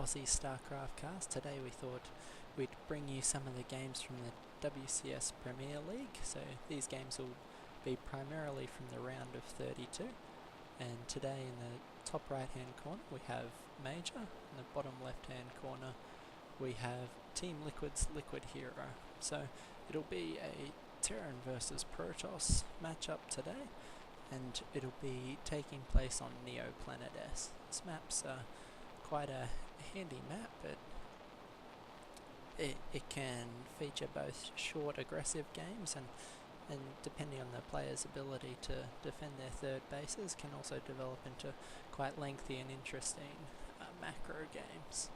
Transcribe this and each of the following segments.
Aussie StarCraft cast. Today we thought we'd bring you some of the games from the WCS Premier League. So these games will be primarily from the round of 32. And today in the top right hand corner we have Major. In the bottom left hand corner we have Team Liquid's LiquidHero. So it'll be a Terran versus Protoss matchup today, and it'll be taking place on Neoplanet S. This map's quite a handy map, but it can feature both short aggressive games and depending on the player's ability to defend their third bases, can also develop into quite lengthy and interesting macro games.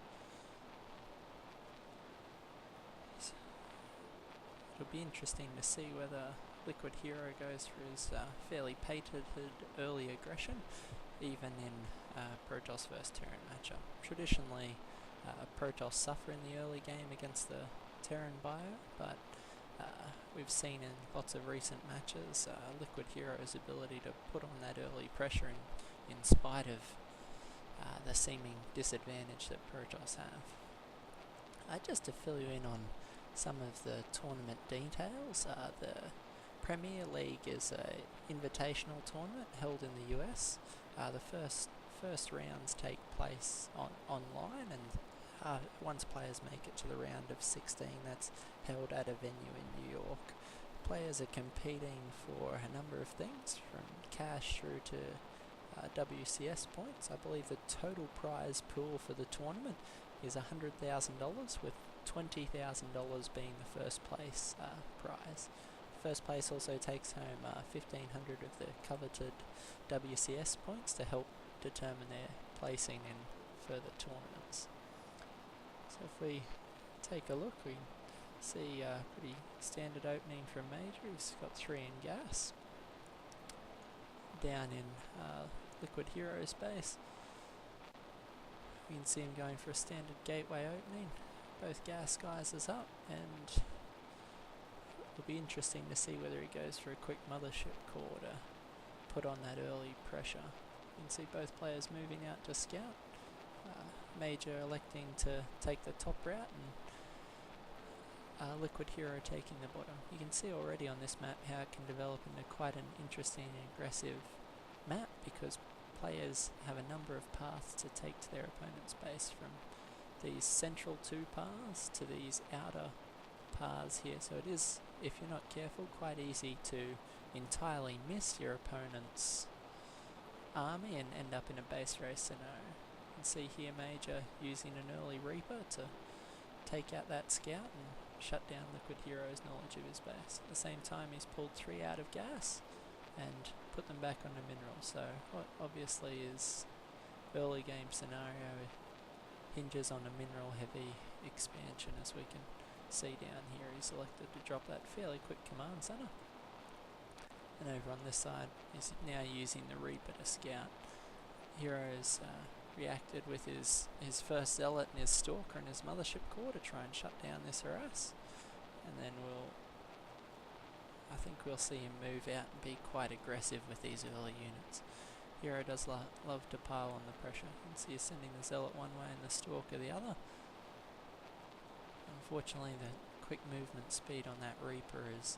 So it'll be interesting to see whether LiquidHero goes for his fairly patented early aggression, even in Protoss vs Terran matchup. Traditionally, Protoss suffer in the early game against the Terran bio, but we've seen in lots of recent matches LiquidHero's ability to put on that early pressure in spite of the seeming disadvantage that Protoss have. Just to fill you in on some of the tournament details, the Premier League is an invitational tournament held in the US. The first rounds take place online, and once players make it to the round of 16, that's held at a venue in New York. Players are competing for a number of things, from cash through to WCS points. I believe the total prize pool for the tournament is $100,000, with $20,000 being the first place prize. First place also takes home 1,500 of the coveted WCS points to help determine their placing in further tournaments. So if we take a look, we see a pretty standard opening from Major. He's got 3 in gas. Down in LiquidHero's base, you can see him going for a standard gateway opening. Both gas guys is up, and it'll be interesting to see whether he goes for a quick mothership core to put on that early pressure. You can see both players moving out to scout. Major electing to take the top route, and LiquidHero taking the bottom. You can see already on this map how it can develop into quite an interesting and aggressive map, because players have a number of paths to take to their opponent's base, from these central 2 paths to these outer paths here. So it is, if you're not careful, quite easy to entirely miss your opponent's army and end up in a base race scenario. You can see here Major using an early Reaper to take out that scout and shut down LiquidHero's knowledge of his base. At the same time, he's pulled 3 out of gas and put them back onto minerals. So what obviously is early game scenario hinges on a mineral heavy expansion, as we can see down here. He's elected to drop that fairly quick command center, and over on this side he's now using the Reaper to scout. Hero's reacted with his first Zealot and his Stalker and his Mothership core to try and shut down this harass, and then I think we'll see him move out and be quite aggressive with these early units. Hero does love to pile on the pressure. You can see he's sending the Zealot one way and the Stalker the other. Unfortunately, the quick movement speed on that Reaper is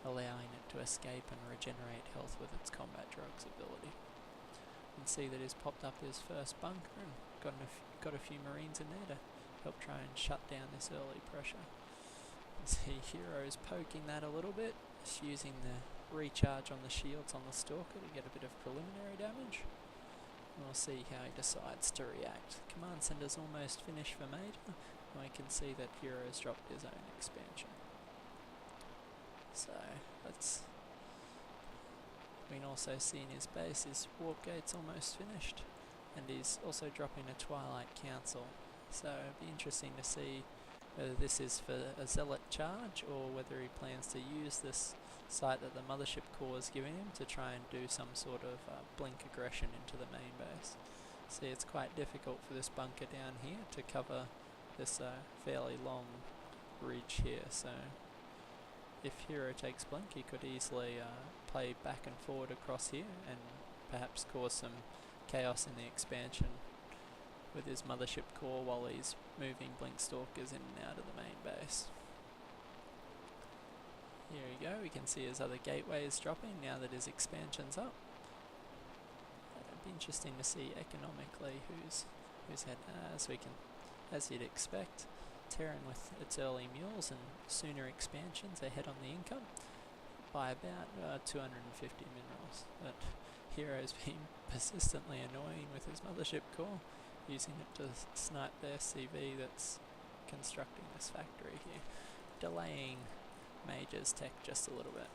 allowing it to escape and regenerate health with its combat drugs ability. You can see that he's popped up his first bunker and got a few Marines in there to help try and shut down this early pressure. You can see Hero's poking that a little bit, just using the recharge on the shields on the Stalker to get a bit of preliminary damage. And we'll see how he decides to react. Command center's almost finished for Major, and we can see that Hero's dropped his own expansion. So we can also see in his base his warp gate's almost finished, and he's also dropping a Twilight Council. So it'll be interesting to see whether this is for a Zealot charge, or whether he plans to use this site that the Mothership core is giving him to try and do some sort of blink aggression into the main base. See, it's quite difficult for this bunker down here to cover this fairly long ridge here, so if Hero takes blink, he could easily play back and forward across here and perhaps cause some chaos in the expansion with his mothership core while he's moving blink stalkers in and out of the main base. Here we go, we can see his other gateways dropping now that his expansion's up. It'd be interesting to see economically who's had, as you'd expect, Terran with its early mules and sooner expansions ahead on the income by about 250 minerals. But Hero's been persistently annoying with his mothership core, using it to snipe the SCV that's constructing this factory here, delaying Major's tech just a little bit.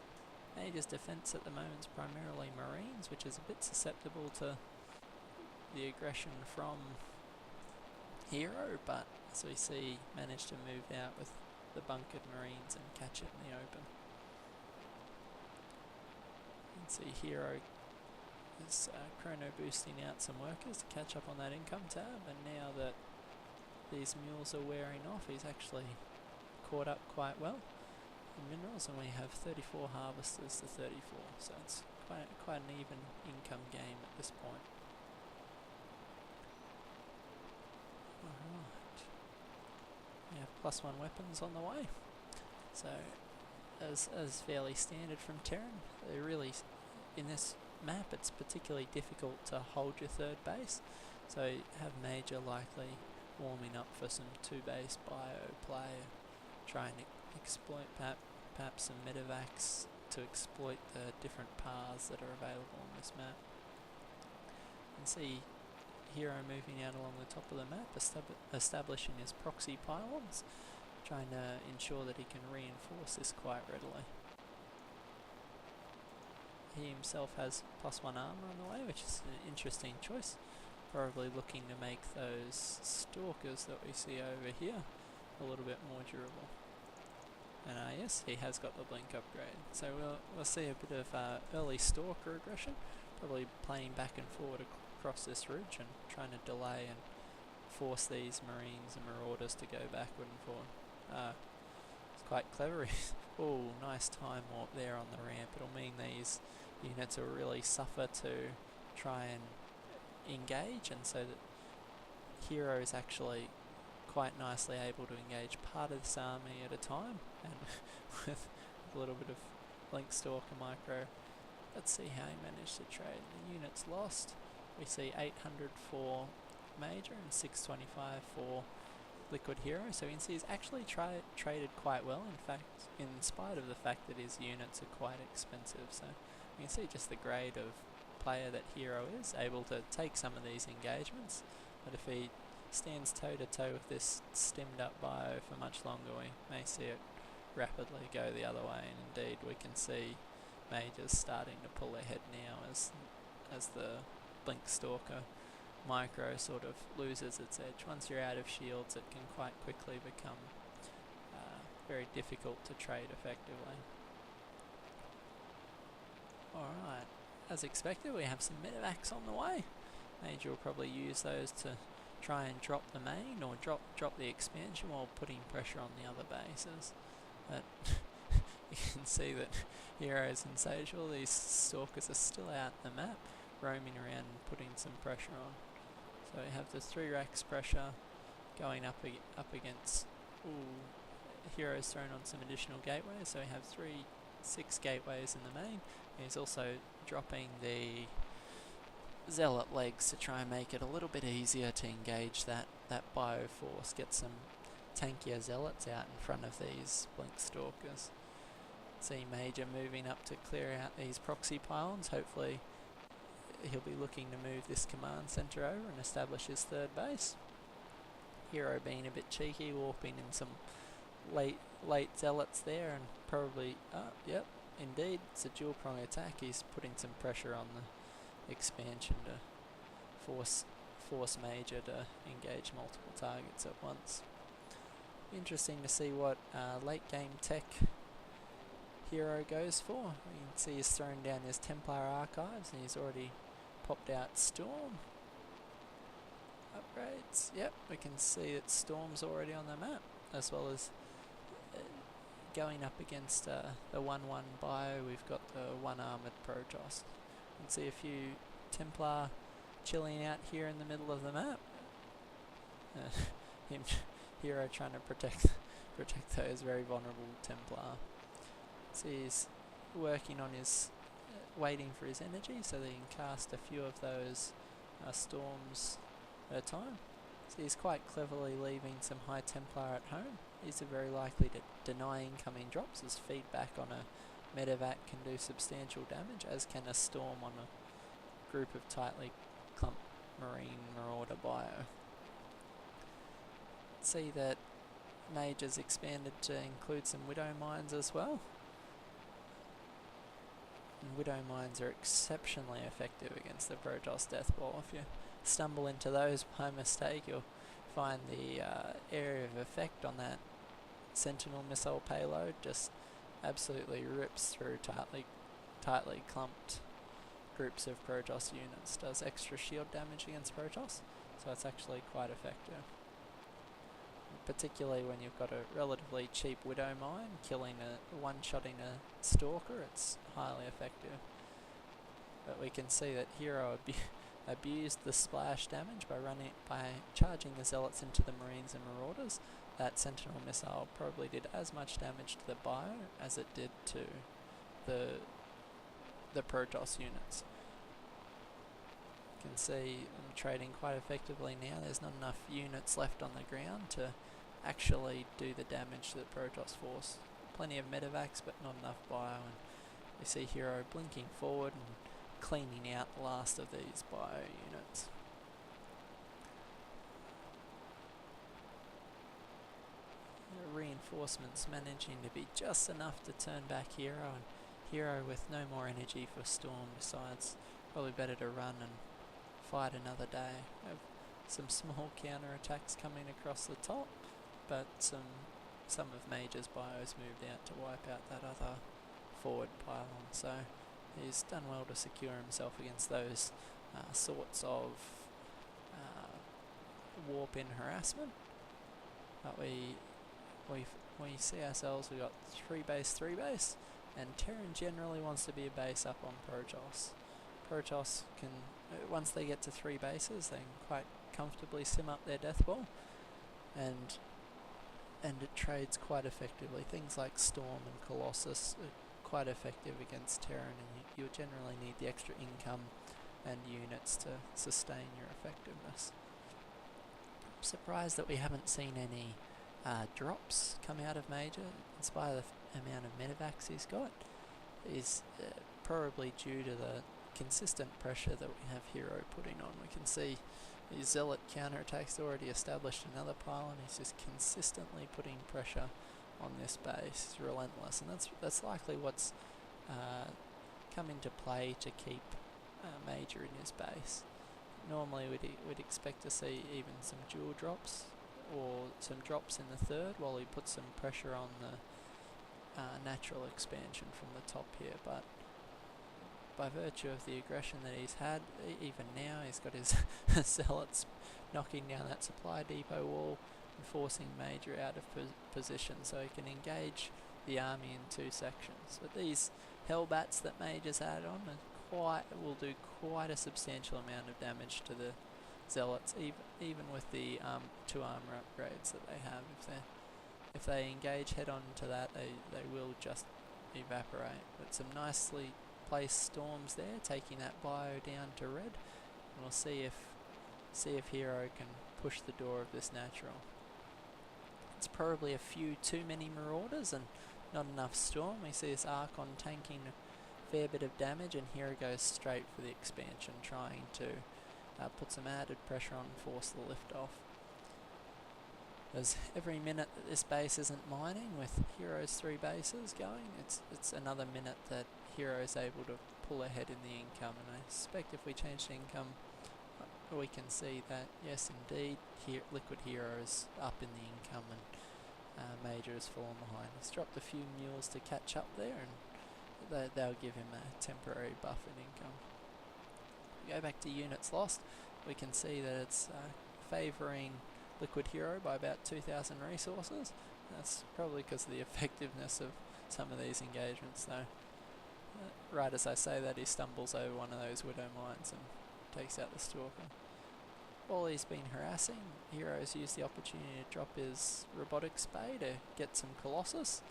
Major's defense at the moment is primarily Marines, which is a bit susceptible to the aggression from Hero, but as we see, managed to move out with the bunkered Marines and catch it in the open. You can see Hero is chrono boosting out some workers to catch up on that income tab, and now that these mules are wearing off, he's actually caught up quite well in minerals, and we have 34 harvesters to 34, so it's quite an even income game at this point. Alright, we have +1 weapons on the way, so as fairly standard from Terran. They really, in this map, it's particularly difficult to hold your third base, so you have Major likely warming up for some 2-base bio play, trying to exploit perhaps some medevacs to exploit the different paths that are available on this map. You can see Hero moving out along the top of the map, establishing his proxy pylons, trying to ensure that he can reinforce this quite readily. He himself has +1 armor on the way, which is an interesting choice. Probably looking to make those stalkers that we see over here a little bit more durable. And yes, he has got the blink upgrade. So we'll see a bit of early stalker aggression, probably playing back and forward across this ridge and trying to delay and force these Marines and Marauders to go backward and forward. It's quite clever. Oh, nice time warp there on the ramp. It'll mean these units will really suffer to try and engage, and so that Hero is actually quite nicely able to engage part of this army at a time, and with a little bit of blink stalker micro. Let's see how he managed to trade. The units lost. We see 800 for Major and 625 for LiquidHero, so you can see he's actually traded quite well, in fact, in spite of the fact that his units are quite expensive. So you can see just the grade of player that Hero is, able to take some of these engagements, but if he stands toe to toe with this stemmed up bio for much longer, we may see it rapidly go the other way, and indeed we can see Majors starting to pull ahead now as the blink stalker micro sort of loses its edge. Once you're out of shields, it can quite quickly become very difficult to trade effectively. Alright, as expected, we have some medevacs on the way. Major will probably use those to try and drop the main or drop the expansion while putting pressure on the other bases. But you can see that Heroes insatiable. These stalkers are still out in the map, roaming around and putting some pressure on. So we have the 3 racks pressure going up against. Ooh, Heroes thrown on some additional gateways, so we have 6 gateways in the main. He's also dropping the zealot legs to try and make it a little bit easier to engage that bio force, get some tankier zealots out in front of these blink stalkers. See Major moving up to clear out these proxy pylons. Hopefully he'll be looking to move this command center over and establish his 3rd base. Hero being a bit cheeky, warping in some late zealots there, and probably yep, indeed it's a dual prong attack. He's putting some pressure on the expansion to force Major to engage multiple targets at once. Interesting to see what late game tech Hero goes for. You can see he's thrown down his Templar archives, and he's already popped out Storm upgrades. Yep, we can see that Storm's already on the map, as well as going up against the 1-1 bio. We've got the 1 armoured Protoss. You can see a few Templar chilling out here in the middle of the map. him Hero trying to protect those very vulnerable Templar. So he's working on his waiting for his energy so that he can cast a few of those storms at a time. So he's quite cleverly leaving some high Templar at home. These are very likely to deny incoming drops, as feedback on a medevac can do substantial damage, as can a storm on a group of tightly clumped marine marauder bio. See that Major's expanded to include some Widow Mines as well. And Widow Mines are exceptionally effective against the Protoss Death Ball. If you stumble into those by mistake, you'll find the area of effect on that Sentinel missile payload just absolutely rips through tightly clumped groups of Protoss units. Does extra shield damage against Protoss, so it's actually quite effective. Particularly when you've got a relatively cheap Widow Mine, one-shotting a Stalker, it's highly effective. But we can see that Hero abused the splash damage by charging the Zealots into the Marines and Marauders. That Sentinel missile probably did as much damage to the bio as it did to the Protoss units. You can see I'm trading quite effectively now. There's not enough units left on the ground to actually do the damage to the Protoss force. Plenty of medevacs, but not enough bio, and we see Hero blinking forward and cleaning out the last of these bio units. The reinforcements managing to be just enough to turn back Hero, and Hero with no more energy for Storm. Besides, probably better to run and fight another day. Have some small counter attacks coming across the top, but some of Major's bios moved out to wipe out that other forward pylon, so he's done well to secure himself against those sorts of warp in harassment. But we see ourselves, we've got 3 base, and Terran generally wants to be a base up on Protoss. Protoss can, once they get to 3 bases, they can quite comfortably sim up their death ball, and it trades quite effectively. Things like Storm and Colossus are quite effective against Terran, and you generally need the extra income and units to sustain your effectiveness. I'm surprised that we haven't seen any drops come out of Major, in spite of the amount of medevacs he's got. Is probably due to the consistent pressure that we have Hero putting on. We can see his Zealot counterattacks already established another pylon. He's just consistently putting pressure on this base. He's relentless, and that's likely what's come into play to keep Major in his base. Normally we'd expect to see even some dual drops or some drops in the third while he puts some pressure on the natural expansion from the top here, but by virtue of the aggression that he's had, even now he's got his Zealots knocking down that supply depot wall and forcing Major out of position so he can engage the army in 2 sections. But these Hellbats that Major's had on will do quite a substantial amount of damage to the Zealots, even with the 2 armor upgrades that they have. If they engage head on to that, they will just evaporate. But some nicely placed storms there, taking that bio down to red, and we'll see if Hero can push the door of this natural. It's probably a few too many Marauders and not enough storm. We see this Archon tanking a fair bit of damage, and Hero goes straight for the expansion, trying to put some added pressure on and force the lift off. As every minute that this base isn't mining, with Hero's 3 bases going, it's another minute that Hero is able to pull ahead in the income, and I suspect if we change the income, we can see that yes, indeed, LiquidHero is up in the income, and Major has fallen behind. He's dropped a few mules to catch up there, and they'll give him a temporary buff in income. We go back to units lost. We can see that it's favouring LiquidHero by about 2,000 resources. That's probably because of the effectiveness of some of these engagements, though. Right as I say that, he stumbles over one of those Widow Mines and takes out the Stalker. while he's been harassing, Hero's used the opportunity to drop his robotic spay to get some Colossus,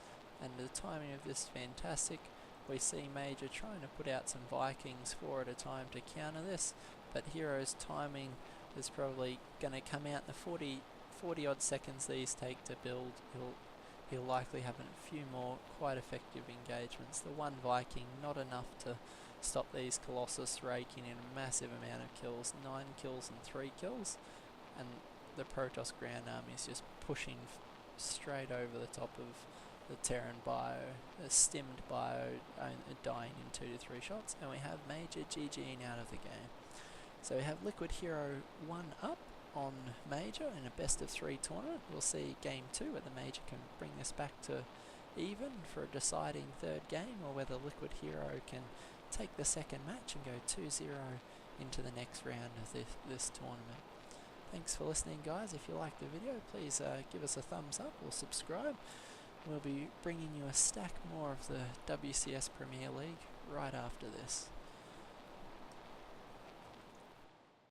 and the timing of this is fantastic. We see Major trying to put out some Vikings 4 at a time to counter this, but Hero's timing is probably going to come out in the 40 odd seconds these take to build. He'll likely have a few more quite effective engagements. The one Viking, not enough to stop these Colossus raking in a massive amount of kills, 9 kills and 3 kills, and the Protoss ground army is just pushing straight over the top of the Terran bio, a stimmed bio, dying in 2 to 3 shots, and we have Major GGing out of the game. So we have LiquidHero 1 up on Major in a best of 3 tournament. We'll see game 2 whether Major can bring this back to even for a deciding third game, or whether LiquidHero can take the second match and go 2-0 into the next round of this tournament. Thanks for listening, guys. If you liked the video, please give us a thumbs up or subscribe. We'll be bringing you a stack more of the WCS Premier League right after this.